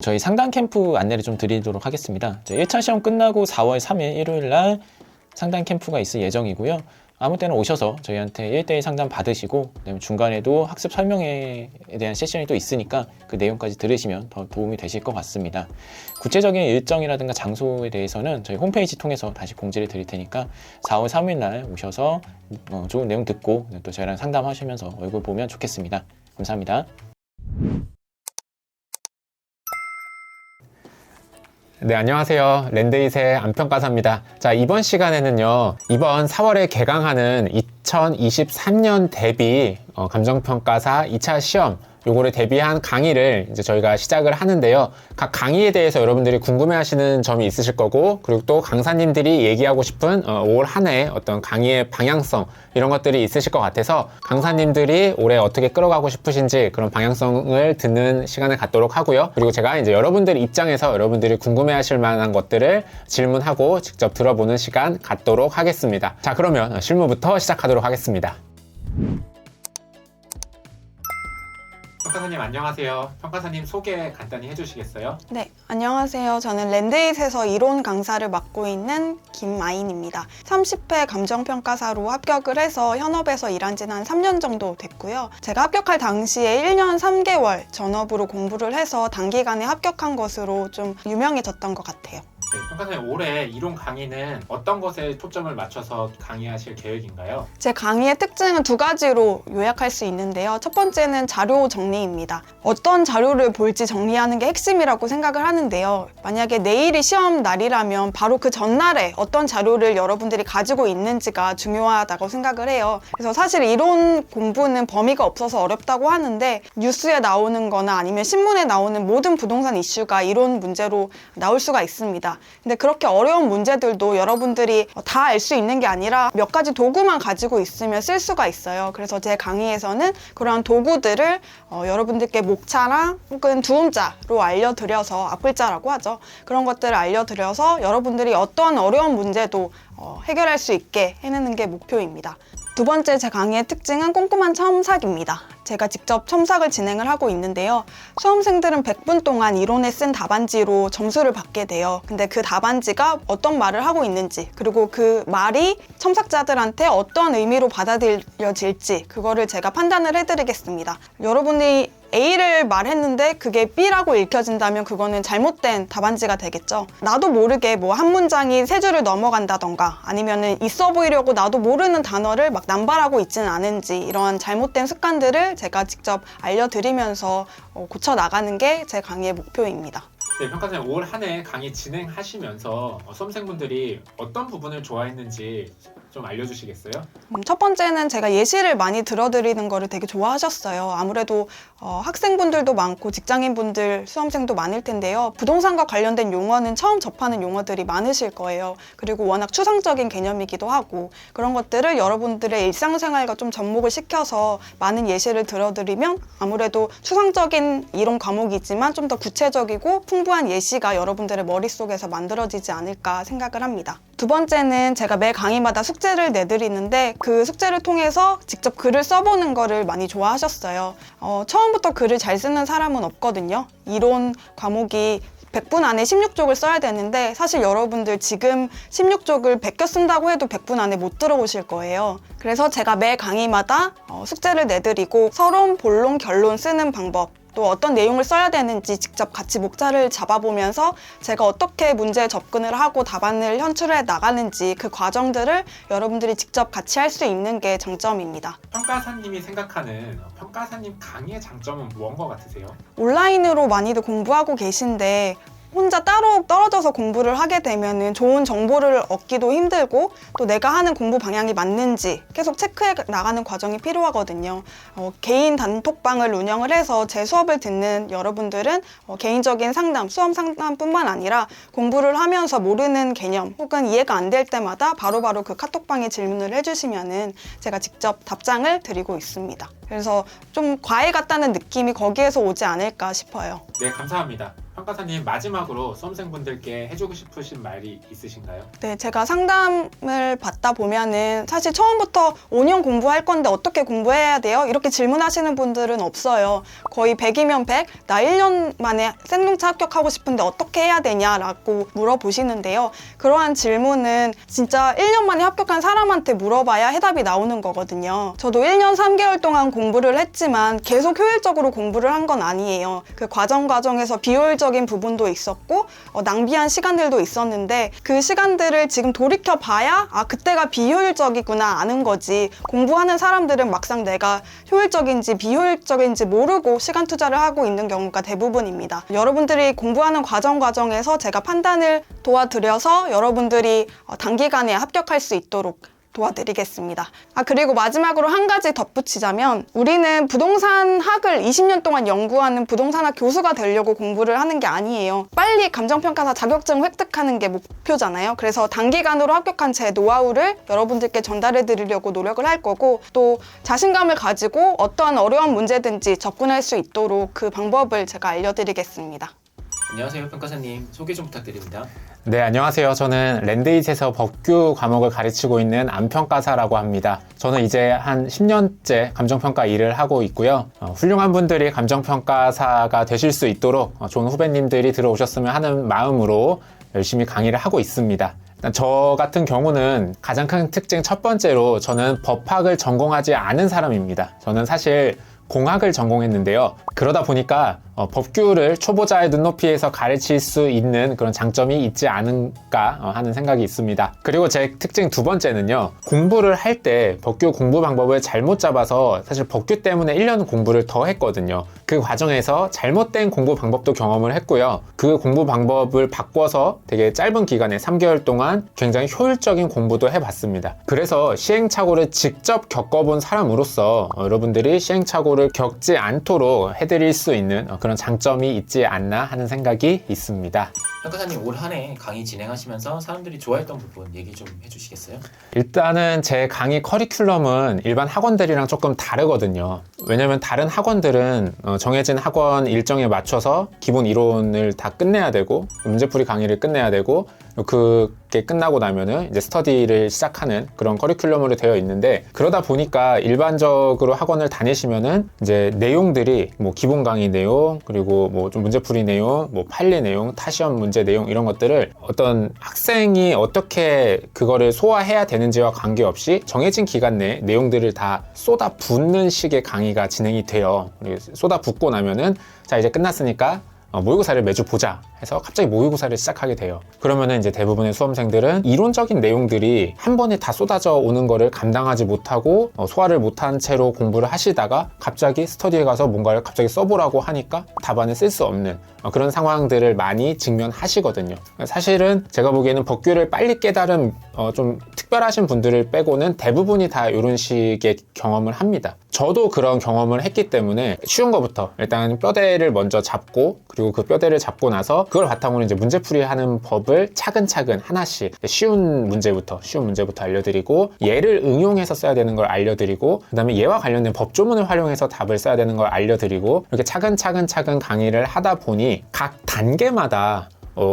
저희 상담 캠프 안내를 좀 드리도록 하겠습니다. 1차 시험 끝나고 4월 3일 일요일 날 상담 캠프가 있을 예정이고요. 아무 때나 오셔서 저희한테 1대1 상담 받으시고, 그다음에 중간에도 학습 설명회에 대한 세션이 또 있으니까 그 내용까지 들으시면 더 도움이 되실 것 같습니다. 구체적인 일정이라든가 장소에 대해서는 저희 홈페이지 통해서 다시 공지를 드릴 테니까 4월 3일 날 오셔서 좋은 내용 듣고 또 저희랑 상담하시면서 얼굴 보면 좋겠습니다. 감사합니다. 네, 안녕하세요. 랜드잇의 안평가사입니다. 자, 이번 시간에는요, 이번 4월에 개강하는 2023년 대비 감정평가사 2차 시험, 요거를 대비한 강의를 이제 저희가 시작을 하는데요. 각 강의에 대해서 여러분들이 궁금해하시는 점이 있으실 거고, 그리고 또 강사님들이 얘기하고 싶은 올 한 해 어떤 강의의 방향성 이런 것들이 있으실 것 같아서 강사님들이 올해 어떻게 끌어가고 싶으신지 그런 방향성을 듣는 시간을 갖도록 하고요. 그리고 제가 이제 여러분들 입장에서 여러분들이 궁금해하실 만한 것들을 질문하고 직접 들어보는 시간 갖도록 하겠습니다. 자, 그러면 실무부터 시작하도록 하겠습니다. 평가사님 안녕하세요. 평가사님 소개 간단히 해주시겠어요? 네, 안녕하세요. 저는 랜드잇에서 이론 강사를 맡고 있는 김아인입니다. 30회 감정평가사로 합격을 해서 현업에서 일한 지는 한 3년 정도 됐고요. 제가 합격할 당시에 1년 3개월 전업으로 공부를 해서 단기간에 합격한 것으로 좀 유명해졌던 것 같아요. 네, 평가사님 올해 이론 강의는 어떤 것에 초점을 맞춰서 강의하실 계획인가요? 제 강의의 특징은 두 가지로 요약할 수 있는데요. 첫 번째는 자료 정리입니다. 어떤 자료를 볼지 정리하는 게 핵심이라고 생각을 하는데요. 만약에 내일이 시험 날이라면 바로 그 전날에 어떤 자료를 여러분들이 가지고 있는지가 중요하다고 생각을 해요. 그래서 사실 이론 공부는 범위가 없어서 어렵다고 하는데 뉴스에 나오는 거나 아니면 신문에 나오는 모든 부동산 이슈가 이론 문제로 나올 수가 있습니다. 근데 그렇게 어려운 문제들도 여러분들이 다 알 수 있는 게 아니라 몇 가지 도구만 가지고 있으면 쓸 수가 있어요. 그래서 제 강의에서는 그러한 도구들을 여러분들께 목차랑 혹은 두음자로 알려드려서, 앞글자라고 하죠. 그런 것들을 알려드려서 여러분들이 어떤 어려운 문제도 해결할 수 있게 해내는 게 목표입니다. 두 번째 제 강의의 특징은 꼼꼼한 첨삭입니다. 제가 직접 첨삭을 진행을 하고 있는데요. 수험생들은 100분 동안 이론에 쓴 답안지로 점수를 받게 돼요. 근데 그 답안지가 어떤 말을 하고 있는지, 그리고 그 말이 첨삭자들한테 어떤 의미로 받아들여질지 그거를 제가 판단을 해드리겠습니다. 여러분이 A를 말했는데 그게 B라고 읽혀진다면 그거는 잘못된 답안지가 되겠죠. 나도 모르게 뭐 한 문장이 세 줄을 넘어간다던가 아니면은 있어 보이려고 나도 모르는 단어를 막 남발하고 있지는 않은지, 이런 잘못된 습관들을 제가 직접 알려드리면서 고쳐 나가는 게 제 강의의 목표입니다. 네, 평가사님 올 한 해 강의 진행하시면서 수험생분들이 어떤 부분을 좋아했는지 좀 알려주시겠어요? 첫 번째는 제가 예시를 많이 들어드리는 거를 되게 좋아하셨어요. 아무래도 학생분들도 많고 직장인분들, 수험생도 많을 텐데요. 부동산과 관련된 용어는 처음 접하는 용어들이 많으실 거예요. 그리고 워낙 추상적인 개념이기도 하고, 그런 것들을 여러분들의 일상생활과 좀 접목을 시켜서 많은 예시를 들어드리면 아무래도 추상적인 이론 과목이지만 좀 더 구체적이고 풍부한 예시가 여러분들의 머릿속에서 만들어지지 않을까 생각을 합니다. 두 번째는 제가 매 강의마다 숙제를 내드리는데 그 숙제를 통해서 직접 글을 써보는 거를 많이 좋아하셨어요. 처음부터 글을 잘 쓰는 사람은 없거든요. 이론 과목이 100분 안에 16쪽을 써야 되는데 사실 여러분들 지금 16쪽을 베껴 쓴다고 해도 100분 안에 못 들어오실 거예요. 그래서 제가 매 강의마다 숙제를 내드리고 서론, 본론, 결론 쓰는 방법, 또 어떤 내용을 써야 되는지 직접 같이 목차를 잡아보면서 제가 어떻게 문제에 접근을 하고 답안을 현출해 나가는지 그 과정들을 여러분들이 직접 같이 할 수 있는 게 장점입니다. 평가사님이 생각하는 평가사님 강의의 장점은 무언 것 같으세요? 온라인으로 많이들 공부하고 계신데 혼자 따로 떨어져서 공부를 하게 되면 좋은 정보를 얻기도 힘들고 또 내가 하는 공부 방향이 맞는지 계속 체크해 나가는 과정이 필요하거든요. 개인 단톡방을 운영을 해서 제 수업을 듣는 여러분들은 개인적인 상담, 수험 상담뿐만 아니라 공부를 하면서 모르는 개념 혹은 이해가 안 될 때마다 바로바로 그 카톡방에 질문을 해주시면 제가 직접 답장을 드리고 있습니다. 그래서 좀 과외 같다는 느낌이 거기에서 오지 않을까 싶어요. 네, 감사합니다. 평가사님, 마지막으로 수험생분들께 해주고 싶으신 말이 있으신가요? 네, 제가 상담을 받다 보면은 사실 처음부터 5년 공부할 건데 어떻게 공부해야 돼요? 이렇게 질문하시는 분들은 없어요. 거의 100이면 100, 나 1년 만에 생동차 합격하고 싶은데 어떻게 해야 되냐라고 물어보시는데요. 그러한 질문은 진짜 1년 만에 합격한 사람한테 물어봐야 해답이 나오는 거거든요. 저도 1년 3개월 동안 공부를 했지만 계속 효율적으로 공부를 한 건 아니에요. 그 과정에서 비효율적인 부분도 있었고 낭비한 시간들도 있었는데 그 시간들을 지금 돌이켜 봐야 그때가 비효율적이구나 아는 거지. 공부하는 사람들은 막상 내가 효율적인지 비효율적인지 모르고 시간 투자를 하고 있는 경우가 대부분입니다. 여러분들이 공부하는 과정에서 제가 판단을 도와드려서 여러분들이 단기간에 합격할 수 있도록 도와드리겠습니다. 그리고 마지막으로 한 가지 덧붙이자면 우리는 부동산 학을 20년 동안 연구하는 부동산학 교수가 되려고 공부를 하는 게 아니에요. 빨리 감정평가사 자격증 획득하는 게 목표잖아요. 그래서 단기간으로 합격한 제 노하우를 여러분들께 전달해 드리려고 노력을 할 거고 또 자신감을 가지고 어떠한 어려운 문제든지 접근할 수 있도록 그 방법을 제가 알려드리겠습니다. 안녕하세요, 평가사님. 소개 좀 부탁드립니다. 네, 안녕하세요. 저는 랜드잇에서 법규 과목을 가르치고 있는 안평가사라고 합니다. 저는 이제 한 10년째 감정평가 일을 하고 있고요. 훌륭한 분들이 감정평가사가 되실 수 있도록 좋은 후배님들이 들어오셨으면 하는 마음으로 열심히 강의를 하고 있습니다. 저 같은 경우는 가장 큰 특징 첫 번째로 저는 법학을 전공하지 않은 사람입니다. 저는 사실 공학을 전공했는데요. 그러다 보니까 법규를 초보자의 눈높이에서 가르칠 수 있는 그런 장점이 있지 않을까 하는 생각이 있습니다. 그리고 제 특징 두 번째는요. 공부를 할 때 법규 공부 방법을 잘못 잡아서 사실 법규 때문에 1년 공부를 더 했거든요. 그 과정에서 잘못된 공부 방법도 경험을 했고요. 그 공부 방법을 바꿔서 되게 짧은 기간에 3개월 동안 굉장히 효율적인 공부도 해봤습니다. 그래서 시행착오를 직접 겪어본 사람으로서 여러분들이 시행착오를 겪지 않도록 해드릴 수 있는 그런 장점이 있지 않나 하는 생각이 있습니다. 평가사님, 올 한 해 강의 진행하시면서 사람들이 좋아했던 부분 얘기 좀 해주시겠어요? 일단은 제 강의 커리큘럼은 일반 학원들이랑 조금 다르거든요. 왜냐면 다른 학원들은 정해진 학원 일정에 맞춰서 기본 이론을 다 끝내야 되고 문제풀이 강의를 끝내야 되고 그게 끝나고 나면은 이제 스터디를 시작하는 그런 커리큘럼으로 되어 있는데 그러다 보니까 일반적으로 학원을 다니시면은 이제 내용들이 뭐 기본 강의 내용 그리고 뭐 좀 문제풀이 내용 뭐 판례 내용 타시험 문제 내용 이런 것들을 어떤 학생이 어떻게 그거를 소화해야 되는지와 관계없이 정해진 기간 내에 내용들을 다 쏟아붓는 식의 강의가 진행이 돼요. 쏟아붓고 나면은 자 이제 끝났으니까 모의고사를 매주 보자 해서 갑자기 모의고사를 시작하게 돼요. 그러면은 이제 대부분의 수험생들은 이론적인 내용들이 한 번에 다 쏟아져 오는 거를 감당하지 못하고 소화를 못한 채로 공부를 하시다가 갑자기 스터디에 가서 뭔가를 갑자기 써보라고 하니까 답안을 쓸 수 없는 그런 상황들을 많이 직면하시거든요. 사실은 제가 보기에는 법규를 빨리 깨달은 좀 특별하신 분들을 빼고는 대부분이 다 이런 식의 경험을 합니다. 저도 그런 경험을 했기 때문에 쉬운 거부터 일단 뼈대를 먼저 잡고 그리고 그 뼈대를 잡고 나서 그걸 바탕으로 이제 문제풀이 하는 법을 차근차근 하나씩 쉬운 문제부터 알려드리고 얘를 응용해서 써야 되는 걸 알려드리고 그 다음에 얘와 관련된 법조문을 활용해서 답을 써야 되는 걸 알려드리고 이렇게 차근 강의를 하다 보니 각 단계마다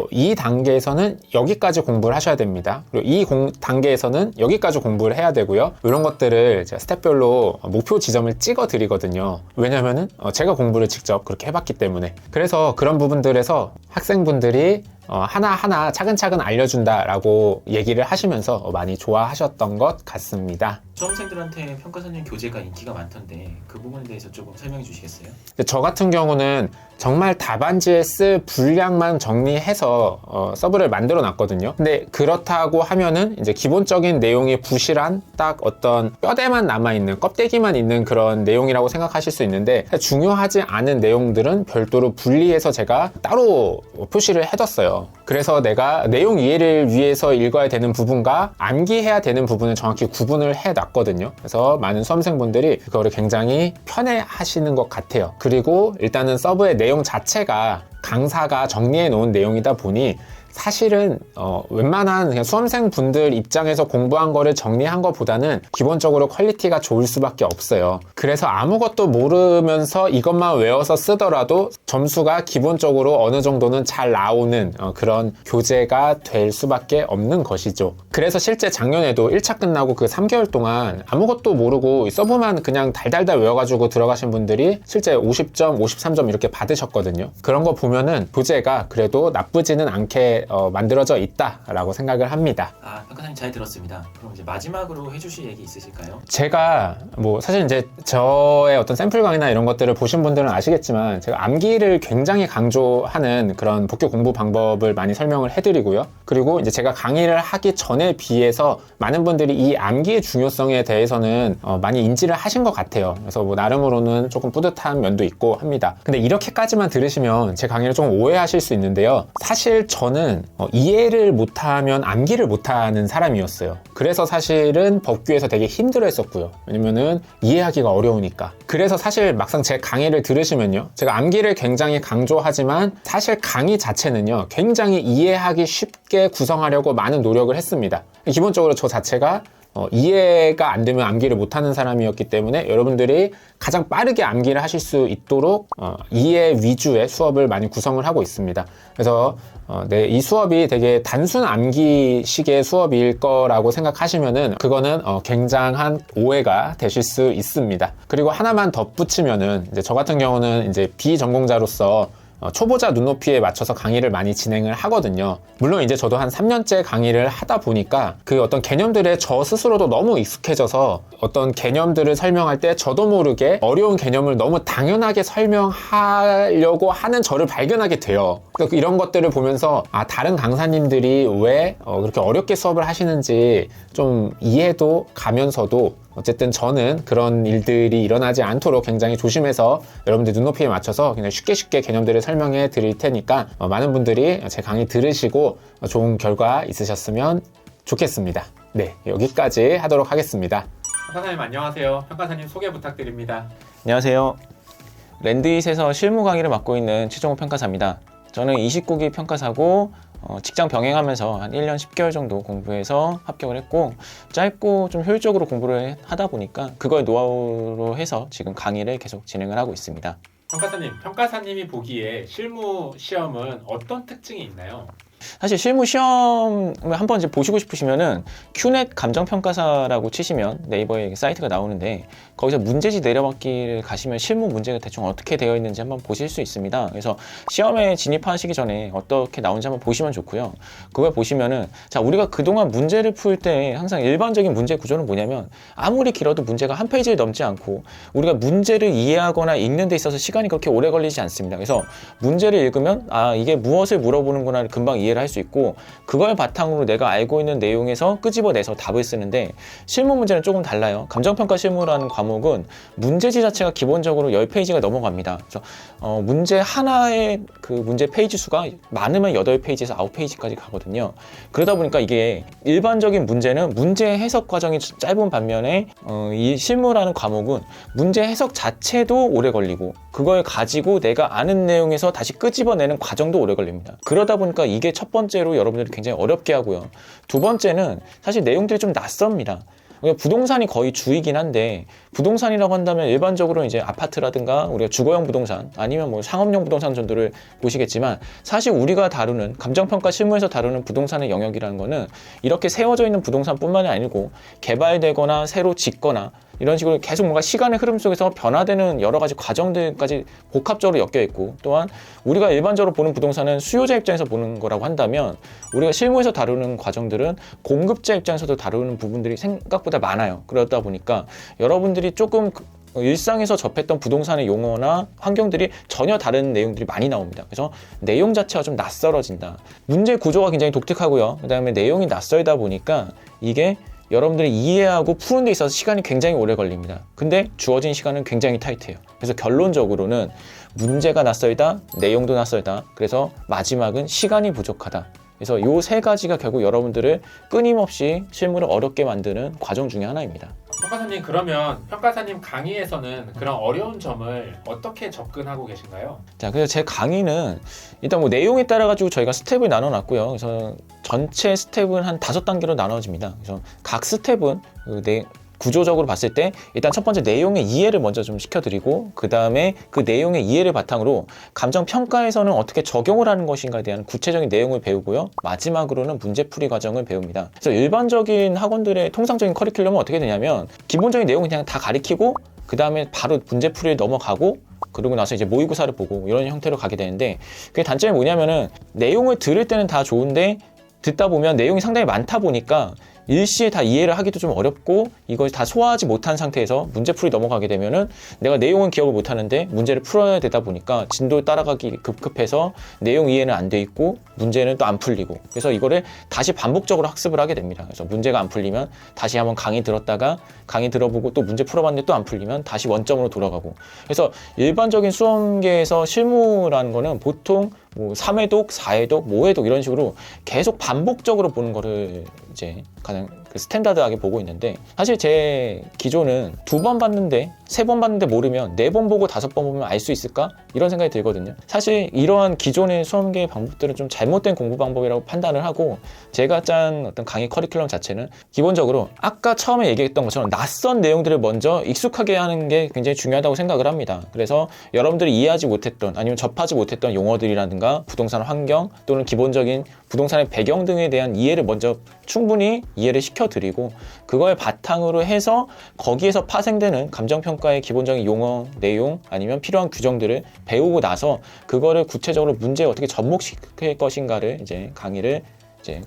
이 단계에서는 여기까지 공부를 하셔야 됩니다. 그리고 이 단계에서는 여기까지 공부를 해야 되고요. 이런 것들을 제가 스텝별로 목표 지점을 찍어 드리거든요. 왜냐면은 제가 공부를 직접 그렇게 해봤기 때문에. 그래서 그런 부분들에서 학생분들이 하나하나 차근차근 알려준다라고 얘기를 하시면서 많이 좋아하셨던 것 같습니다. 수험생들한테 평가사님 교재가 인기가 많던데 그 부분에 대해서 조금 설명해 주시겠어요? 저 같은 경우는 정말 답안지에 쓸 분량만 정리해서 서브를 만들어 놨거든요. 근데 그렇다고 하면은 이제 기본적인 내용이 부실한 딱 어떤 뼈대만 남아있는 껍데기만 있는 그런 내용이라고 생각하실 수 있는데 중요하지 않은 내용들은 별도로 분리해서 제가 따로 표시를 해뒀어요. 그래서 내가 내용 이해를 위해서 읽어야 되는 부분과 암기해야 되는 부분을 정확히 구분을 해놨거든요. 그래서 많은 수험생분들이 그거를 굉장히 편해 하시는 것 같아요. 그리고 일단은 서브의 내용 자체가 강사가 정리해 놓은 내용이다 보니 사실은 웬만한 그냥 수험생 분들 입장에서 공부한 거를 정리한 것보다는 기본적으로 퀄리티가 좋을 수밖에 없어요. 그래서 아무것도 모르면서 이것만 외워서 쓰더라도 점수가 기본적으로 어느 정도는 잘 나오는 그런 교재가 될 수밖에 없는 것이죠. 그래서 실제 작년에도 1차 끝나고 그 3개월 동안 아무것도 모르고 서브만 그냥 달달달 외워가지고 들어가신 분들이 실제 50점, 53점 이렇게 받으셨거든요. 그런 거 보면은 교재가 그래도 나쁘지는 않게 만들어져 있다라고 생각을 합니다. 평가사님 잘 들었습니다. 그럼 이제 마지막으로 해주실 얘기 있으실까요? 제가 사실 이제 저의 어떤 샘플 강의나 이런 것들을 보신 분들은 아시겠지만 제가 암기를 굉장히 강조하는 그런 복교 공부 방법을 많이 설명을 해드리고요. 그리고 이제 제가 강의를 하기 전에 비해서 많은 분들이 이 암기의 중요성에 대해서는 많이 인지를 하신 것 같아요. 그래서 나름으로는 조금 뿌듯한 면도 있고 합니다. 근데 이렇게까지만 들으시면 제 강의를 좀 오해하실 수 있는데요. 사실 저는 이해를 못하면 암기를 못하는 사람이었어요. 그래서 사실은 법규에서 되게 힘들어 했었고요. 왜냐면은 이해하기가 어려우니까. 그래서 사실 막상 제 강의를 들으시면요, 제가 암기를 굉장히 강조하지만 사실 강의 자체는요 굉장히 이해하기 쉽게 구성하려고 많은 노력을 했습니다. 기본적으로 저 자체가 이해가 안 되면 암기를 못하는 사람이었기 때문에 여러분들이 가장 빠르게 암기를 하실 수 있도록 이해 위주의 수업을 많이 구성을 하고 있습니다. 그래서 이 수업이 되게 단순 암기식의 수업일 거라고 생각하시면은 그거는 굉장한 오해가 되실 수 있습니다. 그리고 하나만 덧붙이면은 이제 저 같은 경우는 이제 비전공자로서 초보자 눈높이에 맞춰서 강의를 많이 진행을 하거든요. 물론 이제 저도 한 3년째 강의를 하다 보니까 그 어떤 개념들에 저 스스로도 너무 익숙해져서 어떤 개념들을 설명할 때 저도 모르게 어려운 개념을 너무 당연하게 설명하려고 하는 저를 발견하게 돼요. 그러니까 이런 것들을 보면서 다른 강사님들이 왜 그렇게 어렵게 수업을 하시는지 좀 이해도 가면서도 어쨌든 저는 그런 일들이 일어나지 않도록 굉장히 조심해서 여러분들 눈높이에 맞춰서 그냥 쉽게 개념들을 설명해 드릴 테니까 많은 분들이 제 강의 들으시고 좋은 결과 있으셨으면 좋겠습니다. 네, 여기까지 하도록 하겠습니다. 평가사님 안녕하세요. 평가사님 소개 부탁드립니다. 안녕하세요. 랜드잇에서 실무 강의를 맡고 있는 최종호 평가사입니다. 저는 29기 평가사고 직장 병행하면서 한 1년 10개월 정도 공부해서 합격을 했고, 짧고 좀 효율적으로 공부를 하다 보니까 그걸 노하우로 해서 지금 강의를 계속 진행을 하고 있습니다. 평가사님이 보기에 실무 시험은 어떤 특징이 있나요? 사실 실무 시험을 한번 이제 보시고 싶으시면은 큐넷 감정평가사라고 치시면 네이버에 사이트가 나오는데 거기서 문제지 내려받기를 가시면 실무 문제가 대충 어떻게 되어 있는지 한번 보실 수 있습니다. 그래서 시험에 진입하시기 전에 어떻게 나오는지 한번 보시면 좋고요. 그걸 보시면은 자, 우리가 그동안 문제를 풀 때 항상 일반적인 문제 구조는 뭐냐면 아무리 길어도 문제가 한 페이지를 넘지 않고 우리가 문제를 이해하거나 읽는 데 있어서 시간이 그렇게 오래 걸리지 않습니다. 그래서 문제를 읽으면 이게 무엇을 물어보는구나를 금방 이해를 할 수 있고, 그걸 바탕으로 내가 알고 있는 내용에서 끄집어내서 답을 쓰는데, 실무 문제는 조금 달라요. 감정평가 실무라는 과목은 문제지 자체가 기본적으로 10페이지가 넘어갑니다. 그래서 문제 하나의 그 문제 페이지 수가 많으면 8페이지에서 9페이지까지 가거든요. 그러다 보니까 이게 일반적인 문제는 문제 해석 과정이 짧은 반면에 이 실무라는 과목은 문제 해석 자체도 오래 걸리고 그걸 가지고 내가 아는 내용에서 다시 끄집어내는 과정도 오래 걸립니다. 그러다 보니까 이게 첫 번째로 여러분들이 굉장히 어렵게 하고요. 두 번째는 사실 내용들이 좀 낯섭니다. 부동산이 거의 주이긴 한데, 부동산이라고 한다면 일반적으로 이제 아파트라든가 우리가 주거용 부동산 아니면 뭐 상업용 부동산 정도를 보시겠지만, 사실 우리가 다루는 감정평가 실무에서 다루는 부동산의 영역이라는 거는 이렇게 세워져 있는 부동산뿐만이 아니고 개발되거나 새로 짓거나 이런 식으로 계속 뭔가 시간의 흐름 속에서 변화되는 여러 가지 과정들까지 복합적으로 엮여 있고, 또한 우리가 일반적으로 보는 부동산은 수요자 입장에서 보는 거라고 한다면 우리가 실무에서 다루는 과정들은 공급자 입장에서도 다루는 부분들이 생각보다 많아요. 그러다 보니까 여러분들이 조금 일상에서 접했던 부동산의 용어나 환경들이 전혀 다른 내용들이 많이 나옵니다. 그래서 내용 자체가 좀 낯설어진다. 문제 구조가 굉장히 독특하고요. 그 다음에 내용이 낯설다 보니까 이게 여러분들이 이해하고 푸는 데 있어서 시간이 굉장히 오래 걸립니다. 근데 주어진 시간은 굉장히 타이트해요. 그래서 결론적으로는 문제가 낯설다, 내용도 낯설다. 그래서 마지막은 시간이 부족하다. 그래서 이 세 가지가 결국 여러분들을 끊임없이 실무를 어렵게 만드는 과정 중에 하나입니다. 평가사님, 그러면 평가사님 강의에서는 그런 어려운 점을 어떻게 접근하고 계신가요? 자, 그래서 제 강의는 일단 뭐 내용에 따라 가지고 저희가 스텝을 나눠놨고요. 그래서 전체 스텝은 한 5단계로 나눠집니다. 그래서 각 스텝은 구조적으로 봤을 때 일단 첫 번째 내용의 이해를 먼저 좀 시켜드리고, 그 다음에 그 내용의 이해를 바탕으로 감정평가에서는 어떻게 적용을 하는 것인가에 대한 구체적인 내용을 배우고요. 마지막으로는 문제풀이 과정을 배웁니다. 그래서 일반적인 학원들의 통상적인 커리큘럼은 어떻게 되냐면 기본적인 내용은 그냥 다 가리키고 그 다음에 바로 문제풀이를 넘어가고 그러고 나서 이제 모의고사를 보고 이런 형태로 가게 되는데, 그게 단점이 뭐냐면은 내용을 들을 때는 다 좋은데 듣다 보면 내용이 상당히 많다 보니까 일시에 다 이해를 하기도 좀 어렵고 이걸 다 소화하지 못한 상태에서 문제풀이 넘어가게 되면은 내가 내용은 기억을 못하는데 문제를 풀어야 되다 보니까 진도 따라가기 급급해서 내용 이해는 안 돼 있고 문제는 또 안 풀리고, 그래서 이거를 다시 반복적으로 학습을 하게 됩니다. 그래서 문제가 안 풀리면 다시 한번 강의 들었다가 강의 들어보고 또 문제 풀어봤는데 또 안 풀리면 다시 원점으로 돌아가고, 그래서 일반적인 수험계에서 실무라는 거는 보통 뭐 3회독, 4회독, 5회독 이런 식으로 계속 반복적으로 보는 거를 이제 가장 스탠다드하게 보고 있는데, 사실 제 기조는 2번 봤는데 3번 봤는데 모르면 4번 보고 5번 보면 알 수 있을까? 이런 생각이 들거든요. 사실 이러한 기존의 수험계 방법들은 좀 잘못된 공부 방법이라고 판단을 하고, 제가 짠 어떤 강의 커리큘럼 자체는 기본적으로 아까 처음에 얘기했던 것처럼 낯선 내용들을 먼저 익숙하게 하는 게 굉장히 중요하다고 생각을 합니다. 그래서 여러분들이 이해하지 못했던 아니면 접하지 못했던 용어들이라든가 부동산 환경 또는 기본적인 부동산의 배경 등에 대한 이해를 먼저 충분히 이해를 시켜드리고, 그걸 바탕으로 해서 거기에서 파생되는 감정평가의 기본적인 용어, 내용 아니면 필요한 규정들을 배우고 나서 그거를 구체적으로 문제에 어떻게 접목시킬 것인가를 이제 강의를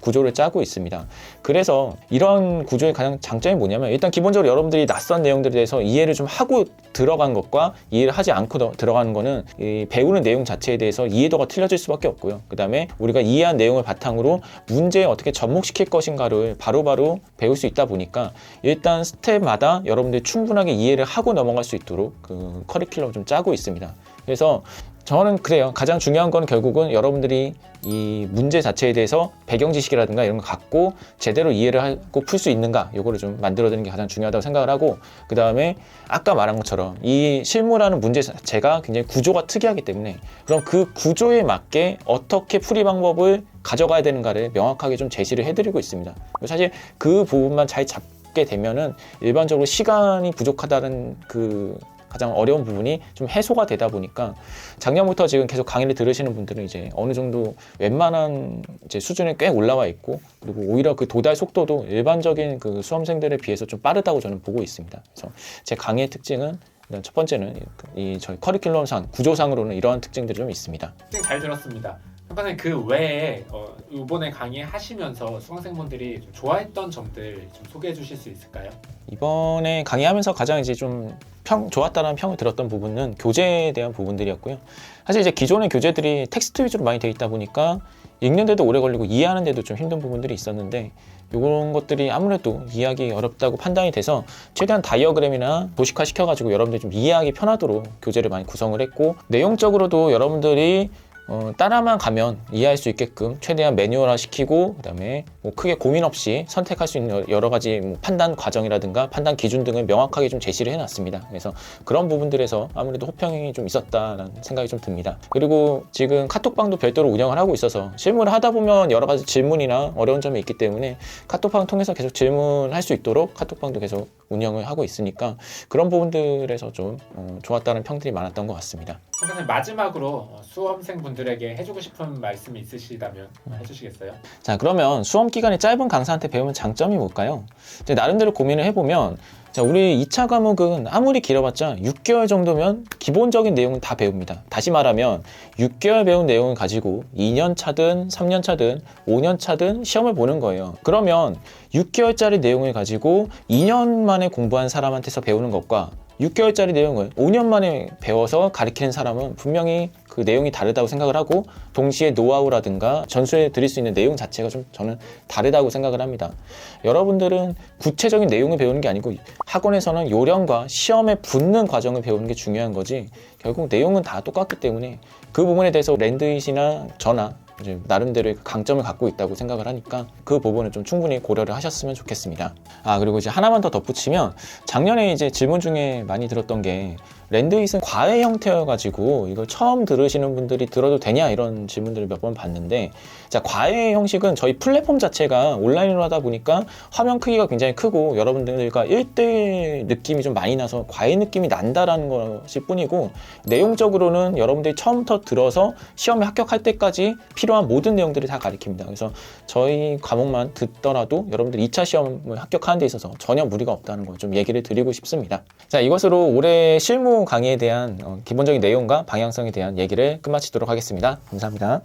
구조를 짜고 있습니다. 그래서 이런 구조의 가장 장점이 뭐냐면, 일단 기본적으로 여러분들이 낯선 내용들에 대해서 이해를 좀 하고 들어간 것과 이해를 하지 않고 들어가는 거는 이 배우는 내용 자체에 대해서 이해도가 틀려질 수밖에 없고요. 그 다음에 우리가 이해한 내용을 바탕으로 문제에 어떻게 접목시킬 것인가를 바로바로 배울 수 있다 보니까 일단 스텝마다 여러분들이 충분하게 이해를 하고 넘어갈 수 있도록 그 커리큘럼을 좀 짜고 있습니다. 그래서 저는 그래요. 가장 중요한 건 결국은 여러분들이 이 문제 자체에 대해서 배경 지식이라든가 이런 거 갖고 제대로 이해를 하고 풀 수 있는가, 요거를 좀 만들어드리는 게 가장 중요하다고 생각을 하고, 그 다음에 아까 말한 것처럼 이 실무라는 문제 자체가 굉장히 구조가 특이하기 때문에 그럼 그 구조에 맞게 어떻게 풀이 방법을 가져가야 되는가를 명확하게 좀 제시를 해드리고 있습니다. 사실 그 부분만 잘 잡게 되면은 일반적으로 시간이 부족하다는 그 가장 어려운 부분이 좀 해소가 되다 보니까 작년부터 지금 계속 강의를 들으시는 분들은 이제 어느 정도 웬만한 이제 수준에 꽤 올라와 있고, 그리고 오히려 그 도달 속도도 일반적인 그 수험생들에 비해서 좀 빠르다고 저는 보고 있습니다. 그래서 제 강의의 특징은 일단 첫 번째는 이 저희 커리큘럼상 구조상으로는 이러한 특징들이 좀 있습니다. 특징 잘 들었습니다. 평가사님, 그 외에 이번에 강의 하시면서 수강생분들이 좀 좋아했던 점들 좀 소개해 주실 수 있을까요? 이번에 강의하면서 가장 이제 좀 좋았다는 평을 들었던 부분은 교재에 대한 부분들이었고요. 사실 이제 기존의 교재들이 텍스트 위주로 많이 돼 있다 보니까 읽는데도 오래 걸리고 이해하는데도 좀 힘든 부분들이 있었는데, 이런 것들이 아무래도 이해하기 어렵다고 판단이 돼서 최대한 다이어그램이나 도식화 시켜가지고 여러분들이 좀 이해하기 편하도록 교재를 많이 구성을 했고, 내용적으로도 여러분들이 따라만 가면 이해할 수 있게끔 최대한 매뉴얼화 시키고, 그 다음에 뭐 크게 고민 없이 선택할 수 있는 여러 가지 뭐 판단 과정이라든가 판단 기준 등을 명확하게 좀 제시를 해놨습니다. 그래서 그런 부분들에서 아무래도 호평이 좀 있었다라는 생각이 좀 듭니다. 그리고 지금 카톡방도 별도로 운영을 하고 있어서 실무를 하다 보면 여러 가지 질문이나 어려운 점이 있기 때문에 카톡방 통해서 계속 질문할 수 있도록 카톡방도 계속 운영을 하고 있으니까 그런 부분들에서 좀 좋았다는 평들이 많았던 것 같습니다. 평가사님, 마지막으로 수험생분들에게 해주고 싶은 말씀이 있으시다면 해주시겠어요? 자, 그러면 수험 기간이 짧은 강사한테 배우면 장점이 뭘까요? 이제 나름대로 고민을 해보면, 자, 우리 2차 과목은 아무리 길어봤자 6개월 정도면 기본적인 내용은 다 배웁니다. 다시 말하면 6개월 배운 내용을 가지고 2년 차든 3년 차든 5년 차든 시험을 보는 거예요. 그러면 6개월짜리 내용을 가지고 2년 만에 공부한 사람한테서 배우는 것과 6개월짜리 내용을 5년 만에 배워서 가르치는 사람은 분명히 그 내용이 다르다고 생각을 하고, 동시에 노하우라든가 전수해 드릴 수 있는 내용 자체가 좀 저는 다르다고 생각을 합니다. 여러분들은 구체적인 내용을 배우는 게 아니고 학원에서는 요령과 시험에 붙는 과정을 배우는 게 중요한 거지, 결국 내용은 다 똑같기 때문에 그 부분에 대해서 랜드잇이나 저나 이제 나름대로의 강점을 갖고 있다고 생각을 하니까 그 부분을 좀 충분히 고려를 하셨으면 좋겠습니다. 그리고 이제 하나만 더 덧붙이면 작년에 이제 질문 중에 많이 들었던 게 랜드잇은 과외 형태여가지고 이걸 처음 들으시는 분들이 들어도 되냐 이런 질문들을 몇 번 봤는데, 자, 과외 형식은 저희 플랫폼 자체가 온라인으로 하다 보니까 화면 크기가 굉장히 크고 여러분들과 1대1 느낌이 좀 많이 나서 과외 느낌이 난다라는 것일 뿐이고, 내용적으로는 여러분들이 처음부터 들어서 시험에 합격할 때까지 필요한 모든 내용들을 다 가르칩니다. 그래서 저희 과목만 듣더라도 여러분들 2차 시험을 합격하는 데 있어서 전혀 무리가 없다는 걸 좀 얘기를 드리고 싶습니다. 자, 이것으로 올해 실무 강의에 대한 기본적인 내용과 방향성에 대한 얘기를 끝마치도록 하겠습니다. 감사합니다.